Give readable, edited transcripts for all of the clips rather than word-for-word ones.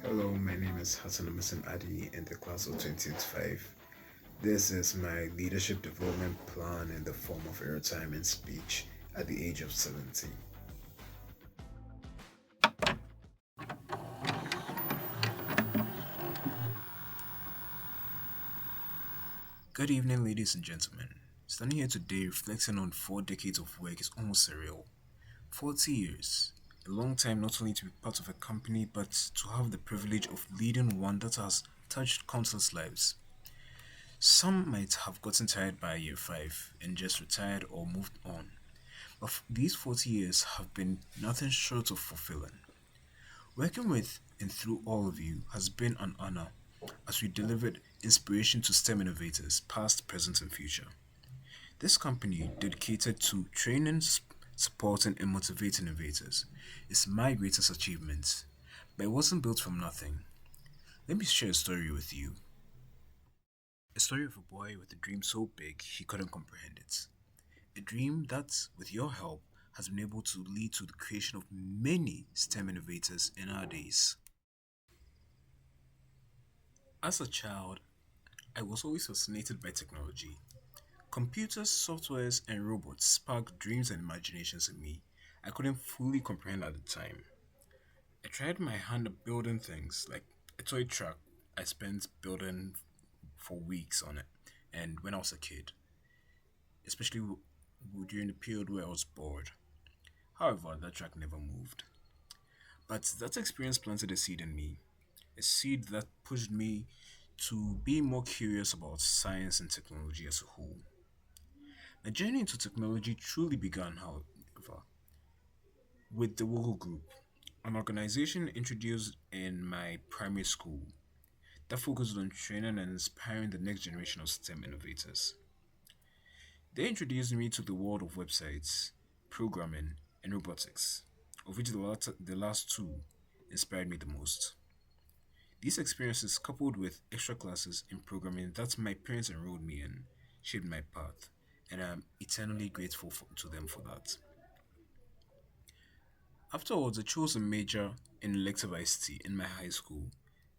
Hello, my name is Hutton Amison-Addy in the class of 2025. This is my leadership development plan in the form of a retirement speech at the age of 70. Good evening, ladies and gentlemen. Standing here today reflecting on 4 decades of work is almost surreal. 40 years. A long time not only to be part of a company, but to have the privilege of leading one that has touched countless lives. Some might have gotten tired by year 5 and just retired or moved on. But these 40 years have been nothing short of fulfilling. Working with and through all of you has been an honor as we delivered inspiration to STEM innovators, past, present, and future. This company, dedicated to training, supporting, and motivating innovators, is my greatest achievement. But it wasn't built from nothing. Let me share a story with you. A story of a boy with a dream so big he couldn't comprehend it. A dream that, with your help, has been able to lead to the creation of many STEM innovators in our days. As a child, I was always fascinated by technology. Computers, softwares, and robots sparked dreams and imaginations in me I couldn't fully comprehend at the time. I tried my hand at building things like a toy truck I spent building for weeks on it, and when I was a kid, especially during the period where I was bored. However, that truck never moved. But that experience planted a seed in me, a seed that pushed me to be more curious about science and technology as a whole. My journey into technology truly began, however, with the Woggle Group, an organization introduced in my primary school that focused on training and inspiring the next generation of STEM innovators. They introduced me to the world of websites, programming, and robotics, of which the last two inspired me the most. These experiences, coupled with extra classes in programming that my parents enrolled me in, shaped my path, and I'm eternally grateful to them for that. Afterwards, I chose a major in elective ICT in my high school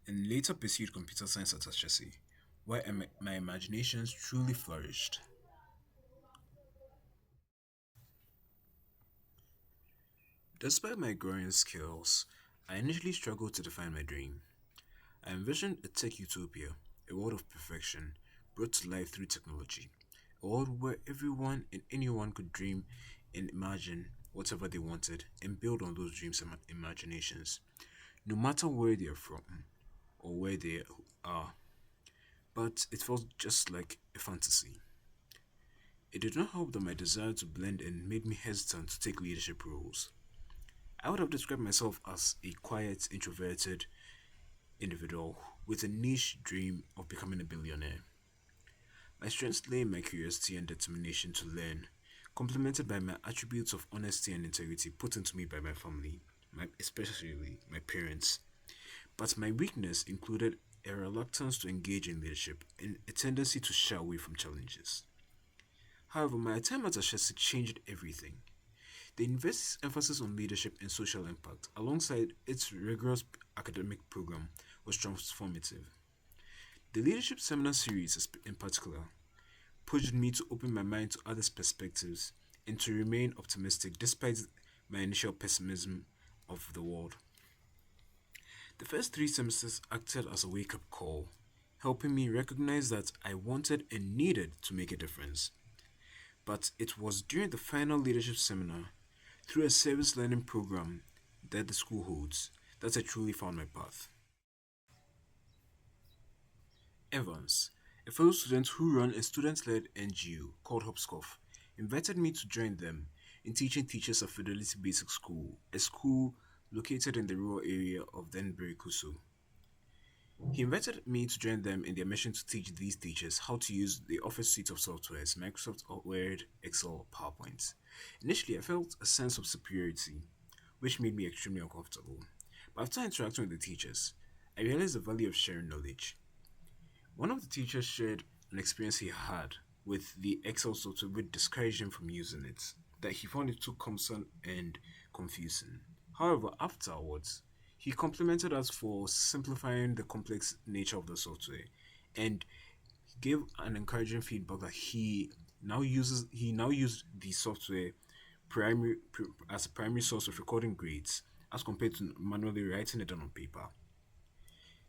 and later pursued computer science at Ashesi, where my imaginations truly flourished. Despite my growing skills, I initially struggled to define my dream. I envisioned a tech utopia, a world of perfection, brought to life through technology, a world where everyone and anyone could dream and imagine whatever they wanted and build on those dreams and imaginations, no matter where they are from or where they are. But it felt just like a fantasy. It did not help that my desire to blend in made me hesitant to take leadership roles. I would have described myself as a quiet, introverted individual with a niche dream of becoming a billionaire. My strengths lay in my curiosity and determination to learn, complemented by my attributes of honesty and integrity put into me by my family, especially my parents. But my weakness included a reluctance to engage in leadership and a tendency to shy away from challenges. However, my time at Ashesi changed everything. The university's emphasis on leadership and social impact, alongside its rigorous academic program, was transformative. The leadership seminar series, in particular, pushed me to open my mind to others' perspectives and to remain optimistic despite my initial pessimism of the world. The first 3 semesters acted as a wake up call, helping me recognize that I wanted and needed to make a difference. But it was during the final leadership seminar, through a service learning program that the school holds, that I truly found my path. Evans, a fellow student who ran a student led NGO called Hopscotch, invited me to join them in teaching teachers at Fidelity Basic School, a school located in the rural area of Denbury Kusu. He invited me to join them in their mission to teach these teachers how to use the Office suite of softwares, Microsoft Word, Excel, PowerPoint. Initially, I felt a sense of superiority, which made me extremely uncomfortable. But after interacting with the teachers, I realized the value of sharing knowledge. One of the teachers shared an experience he had with the Excel software which discouraged him from using it, that he found it too cumbersome and confusing. However, afterwards, He complimented us for simplifying the complex nature of the software and gave an encouraging feedback that he now used the software as a primary source of recording grades as compared to manually writing it down on paper.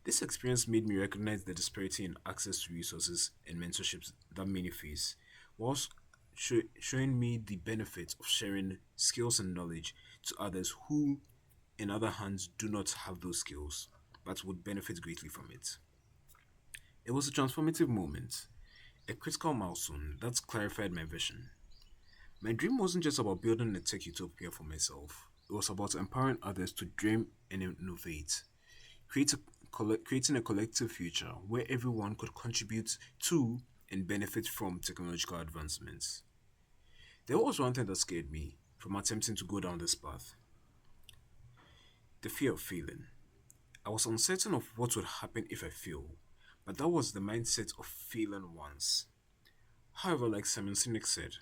This experience made me recognize the disparity in access to resources and mentorships that many face, whilst showing me the benefits of sharing skills and knowledge to others who, in other hands, do not have those skills but would benefit greatly from it. It was a transformative moment, a critical milestone that clarified my vision. My dream wasn't just about building a tech utopia for myself, it was about empowering others to dream and innovate, creating a collective future where everyone could contribute to and benefit from technological advancements. There was one thing that scared me from attempting to go down this path: the fear of failing. I was uncertain of what would happen if I fail, but that was the mindset of failing once. However, like Simon Sinek said,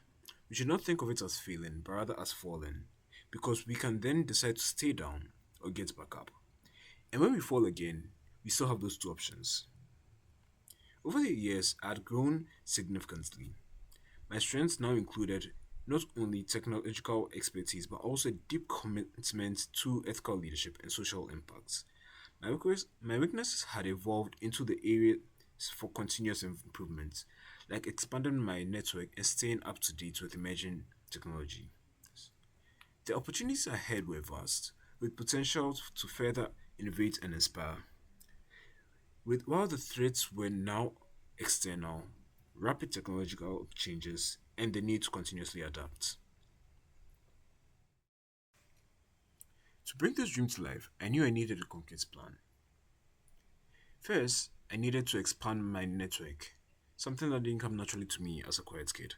we should not think of it as failing, but rather as falling, because we can then decide to stay down or get back up. And when we fall again, we still have those two options. Over the years, I had grown significantly. My strengths now included not only technological expertise but also a deep commitment to ethical leadership and social impact. My weaknesses had evolved into the areas for continuous improvement, like expanding my network and staying up to date with emerging technology. The opportunities ahead were vast, with potential to further innovate and inspire. While the threats were now external, rapid technological changes, and the need to continuously adapt. To bring this dream to life, I knew I needed a concrete plan. First, I needed to expand my network, something that didn't come naturally to me as a quiet kid.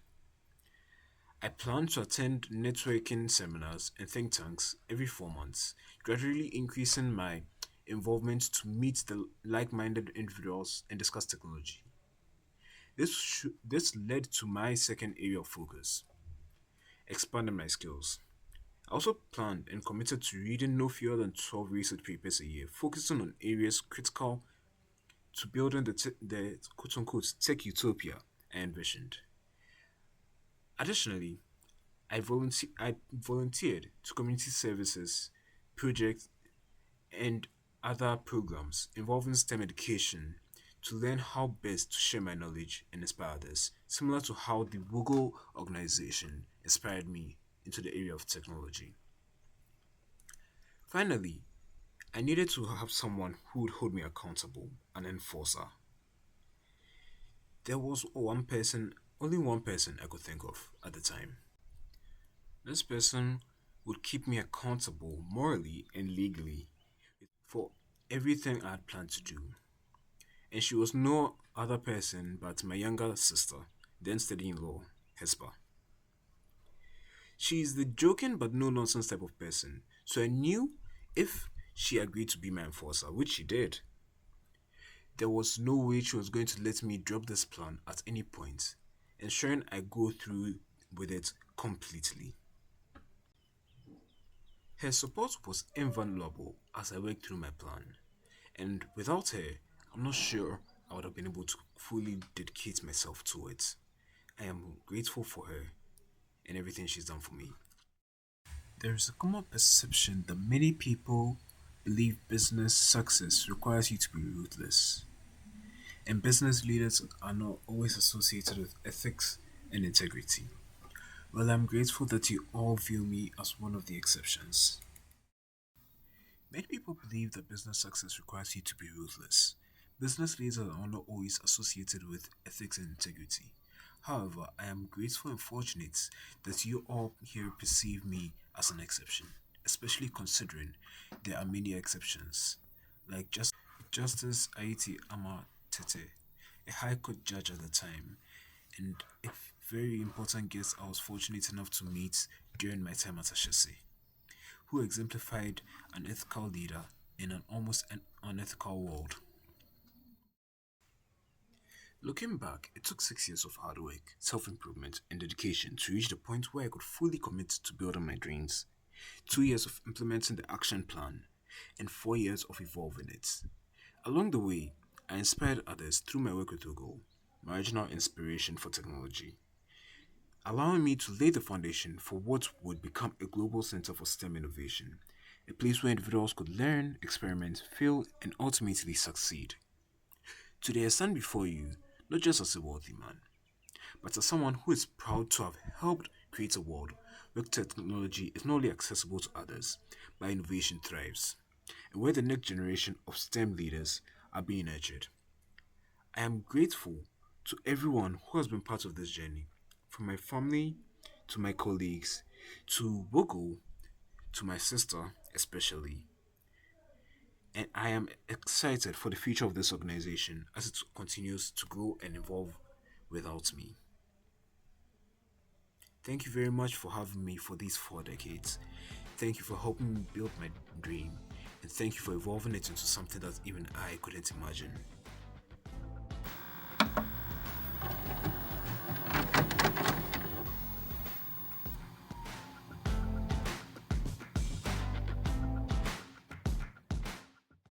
I planned to attend networking seminars and think tanks every 4 months, gradually increasing my involvement to meet the like minded individuals and discuss technology. This led to my second area of focus: expanding my skills. I also planned and committed to reading no fewer than 12 research papers a year, focusing on areas critical to building the quote unquote tech utopia I envisioned. Additionally, I volunteered to community services, projects, and other programs involving STEM education to learn how best to share my knowledge and inspire others, similar to how the Google organization inspired me into the area of technology. Finally, I needed to have someone who would hold me accountable, an enforcer. There was only one person I could think of at the time. This person would keep me accountable morally and legally for everything I had planned to do. And she was no other person but my younger sister, then studying law, Hesper. She is the joking but no nonsense type of person, so I knew if she agreed to be my enforcer, which she did, there was no way she was going to let me drop this plan at any point, ensuring I go through with it completely. Her support was invaluable as I worked through my plan, and without her, I'm not sure I would have been able to fully dedicate myself to it. I am grateful for her and everything she's done for me. There is a common perception that many people believe business success requires you to be ruthless, and business leaders are not always associated with ethics and integrity. Well, I'm grateful that you all view me as one of the exceptions. Many people believe that business success requires you to be ruthless. Business leaders are not always associated with ethics and integrity. However, I am grateful and fortunate that you all here perceive me as an exception, especially considering there are many exceptions, like Justice Aiti Ama Tete, a High Court judge at the time, and a very important guest I was fortunate enough to meet during my time at Ashesi, who exemplified an ethical leader in an almost unethical world. Looking back, it took 6 years of hard work, self improvement, and dedication to reach the point where I could fully commit to building my dreams. 2 years of implementing the action plan, and 4 years of evolving it. Along the way, I inspired others through my work with Google, my original inspiration for technology, allowing me to lay the foundation for what would become a global center for STEM innovation, a place where individuals could learn, experiment, fail, and ultimately succeed. Today, I stand before you not just as a wealthy man, but as someone who is proud to have helped create a world where technology is not only accessible to others, but innovation thrives, and where the next generation of STEM leaders are being nurtured. I am grateful to everyone who has been part of this journey, from my family to my colleagues to Bogo to my sister, especially. And I am excited for the future of this organization as it continues to grow and evolve without me. Thank you very much for having me for these 4 decades. Thank you for helping me build my dream. And thank you for evolving it into something that even I couldn't imagine.